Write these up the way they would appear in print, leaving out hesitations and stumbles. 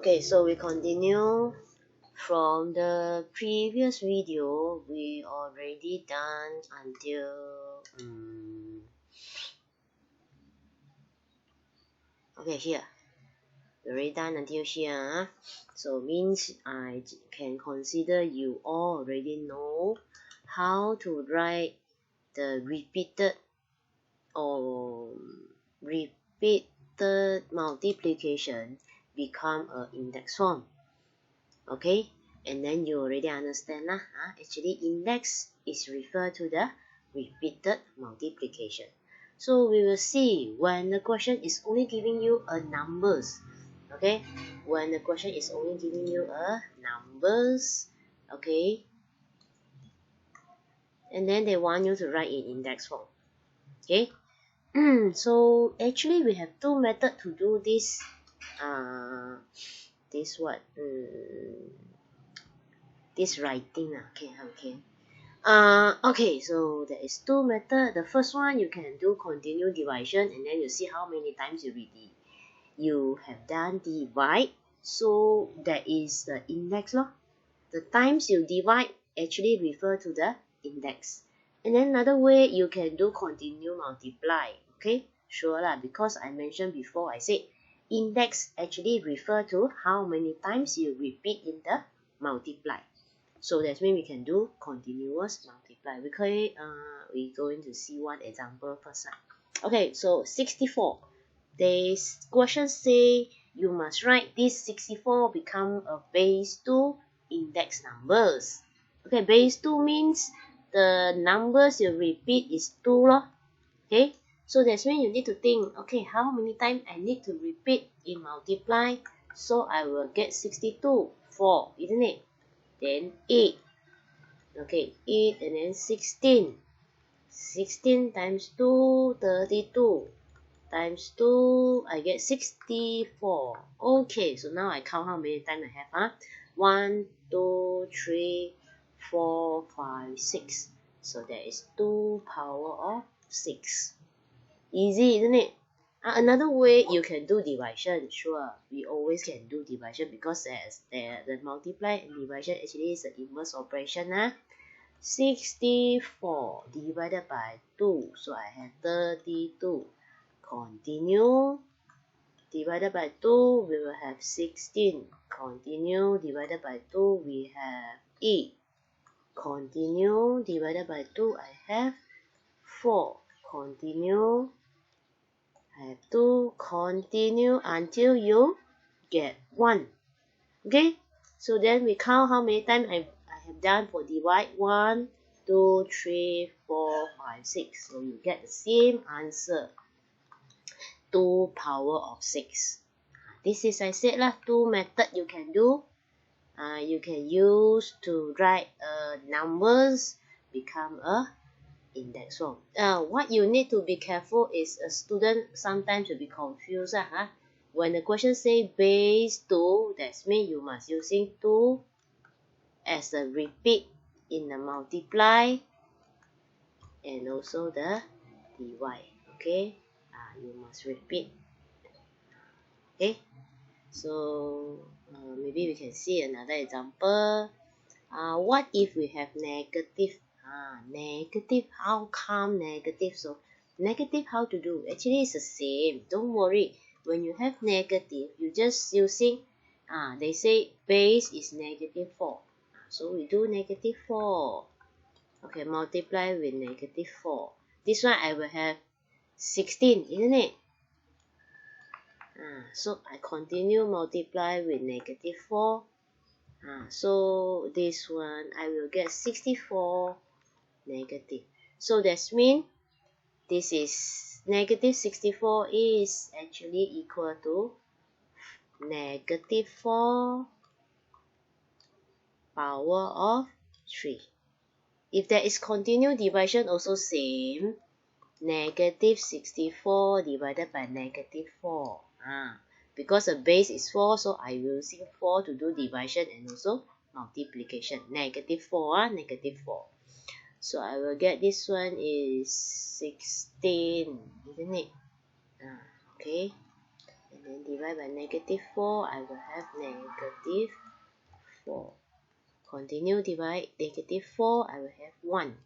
Okay, so we continue from the previous video. We already done until okay, here we already done until here. So means I can consider you all already know how to write the repeated or repeated multiplication become a index form. Okay, and then you already understand lah. Actually, index is referred to the repeated multiplication. So we will see when the question is only giving you a numbers. Okay, when the question is only giving you a numbers. Okay, and then they want you to write in index form. Okay, so actually we have two methods to do this. This what? This writing. Okay, so there is two methods. The first one, you can do continue division, and then you see how many times you have done divide. So that is the index lor. The times you divide actually refer to the index. And then another way, you can do continue multiply. Okay, sure lah, because I mentioned before, I said index actually refer to how many times you repeat in the multiply. So that means we can do continuous multiply. We're going to see one example first. Okay, so 64. This question say you must write this 64 become a base 2 index numbers. Okay, base 2 means the numbers you repeat is 2 lor. Okay, so that's means you need to think, okay, how many times I need to repeat in multiply? So I will get 62, 4, isn't it? Then 8. Okay, 8 and then 16. 16 times 2, 32. Times 2, I get 64. Okay, so now I count how many times I have. 1, 2, 3, 4, 5, 6. So there is 2 power of 6. Easy, isn't it? Another way you can do division. Sure, we always can do division because the multiply and division actually is the inverse operation. 64 divided by 2. So I have 32. Continue. Divided by 2, we will have 16. Continue. Divided by 2, we have 8. Continue. Divided by 2, I have 4. Continue. I have 2. Continue until you get 1. Okay, so then we count how many times I have done for divide. 1, 2, 3, 4, 5, 6. So you get the same answer. 2 power of 6. This is, I said lah, two method you can do. You can use to write numbers become a index form. What you need to be careful is a student sometimes will be confused. When the question say base 2, that means you must using 2 as a repeat in the multiply and also the divide. Okay, you must repeat. Okay, so maybe we can see another example. What if we have negative? Negative, how come negative? So negative, how to do? Actually it's the same, don't worry. When you have negative, you just using they say base is negative 4, so we do negative 4. Okay, multiply with negative 4. This one I will have 16, isn't it? So I continue multiply with negative 4. So this one I will get 64 negative. So that means this is negative 64 is actually equal to negative 4 power of 3. If there is continued division, also same. Negative 64 divided by negative 4. Because the base is 4, so I will use 4 to do division and also multiplication. Negative 4, negative 4. So I will get this one is 16, isn't it? Okay. And and then divide by -4, I will have -4. Continue divide -4, I will have 1.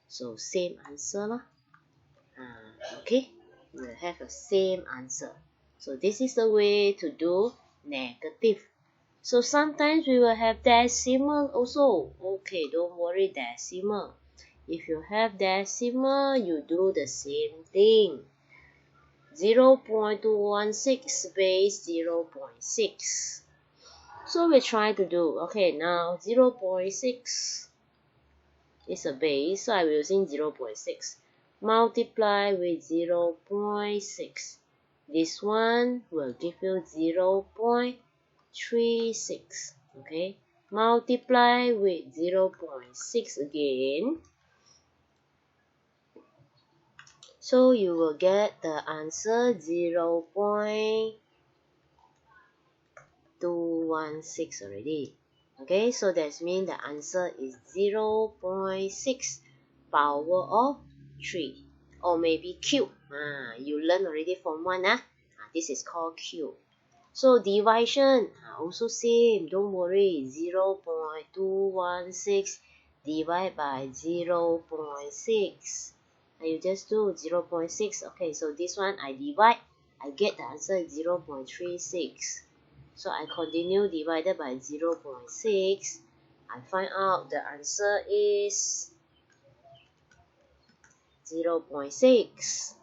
So same answer lah. Okay, we will have a same answer. So this is the way to do negative. So sometimes we will have decimal also. Okay, don't worry, decimal. If you have decimal, you do the same thing. 0.216 base 0.6. So we try to do, okay, now 0.6 is a base, so I'm using 0.6. Multiply with 0.6. This one will give you 0.36. Okay, multiply with 0.6 again. So you will get the answer 0.216 already. Okay, so that means the answer is 0.6 power of 3, or maybe cube. You learn already from 1. This is called cube. So division also same, don't worry. 0.216 divided by 0.6. And you just do 0.6. Okay, so this one I divide, I get the answer 0.36. So I continue divided by 0.6. I find out the answer is 0.6.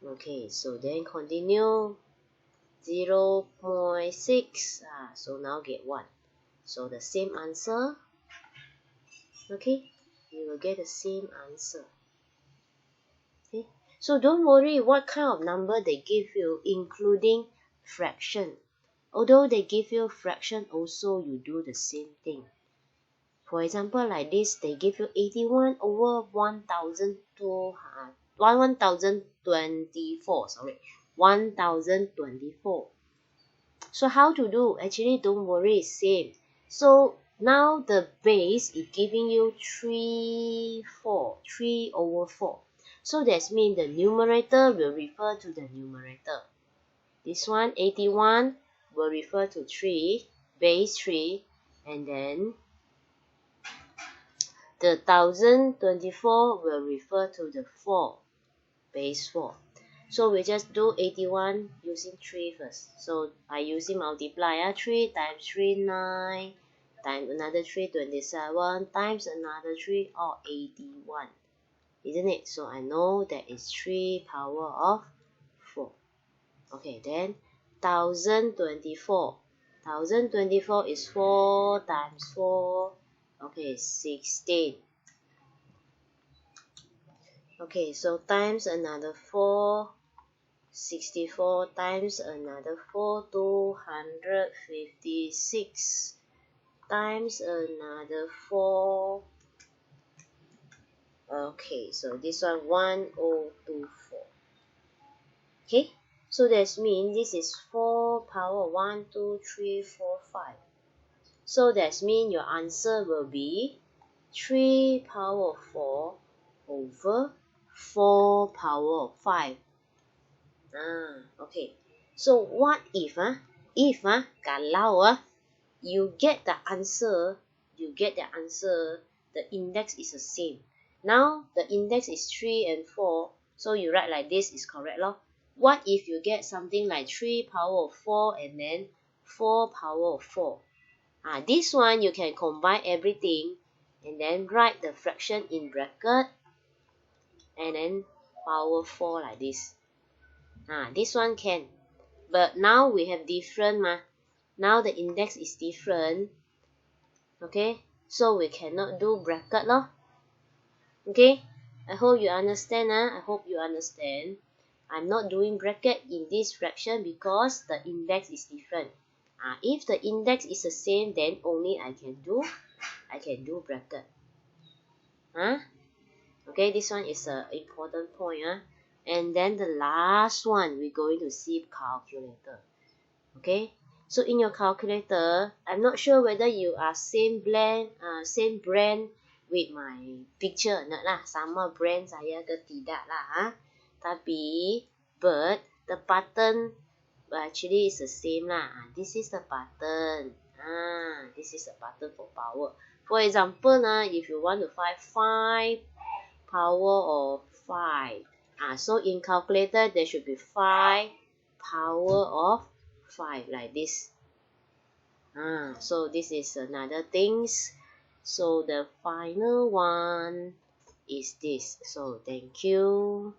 Okay, so then continue 0.6. So now get 1. So the same answer. Okay, you will get the same answer. Okay, so don't worry what kind of number they give you, including fraction. Although they give you fraction, also you do the same thing. For example, like this, they give you 81 over 1024. Sorry, 1024. So how to do? Actually, don't worry, same. So now the base is giving you 3 over 4. So that means the numerator will refer to the numerator. This one, 81, will refer to 3, base 3, and then the 1024 will refer to the 4, base 4. So we just do 81 using 3 first. So I using multiply. 3 times 3, 9, times another 3, 27, times another 3, or 81. Isn't it? So I know that is 3 power of 4. Okay, then 1024. 1024 is 4 times 4. Okay, 16. Okay, so times another 4. 64 times another 4, 256. Times another 4. Okay, so this one 1024. Okay, so that means this is 4 power 1, 2, 3, 4, 5. So that means your answer will be 3 power 4 over 4 power 5. Okay. So what if kalau you get the answer, the index is the same. Now the index is 3 and 4, so you write like this is correct lor. What if you get something like 3 power of 4 and then 4 power of 4? This one you can combine everything and then write the fraction in bracket and then power 4 like this. This one can, but now we have different Now the index is different. Okay, so we cannot do bracket lor. Okay, I hope you understand. I hope you understand. I'm not doing bracket in this fraction because the index is different. If the index is the same, then only I can do bracket. Okay, this one is an important point. And then the last one, we're going to see calculator. Okay, so in your calculator, I'm not sure whether you are same brand with my picture not lah, sama brand saya ke tidak lah. Tapi but the button but actually it's the same lah. This is the button. This is the button for power. For example, if you want to find 5 power of 5, so in calculator there should be 5 power of 5 like this. So this is another things. So the final one is this. So thank you.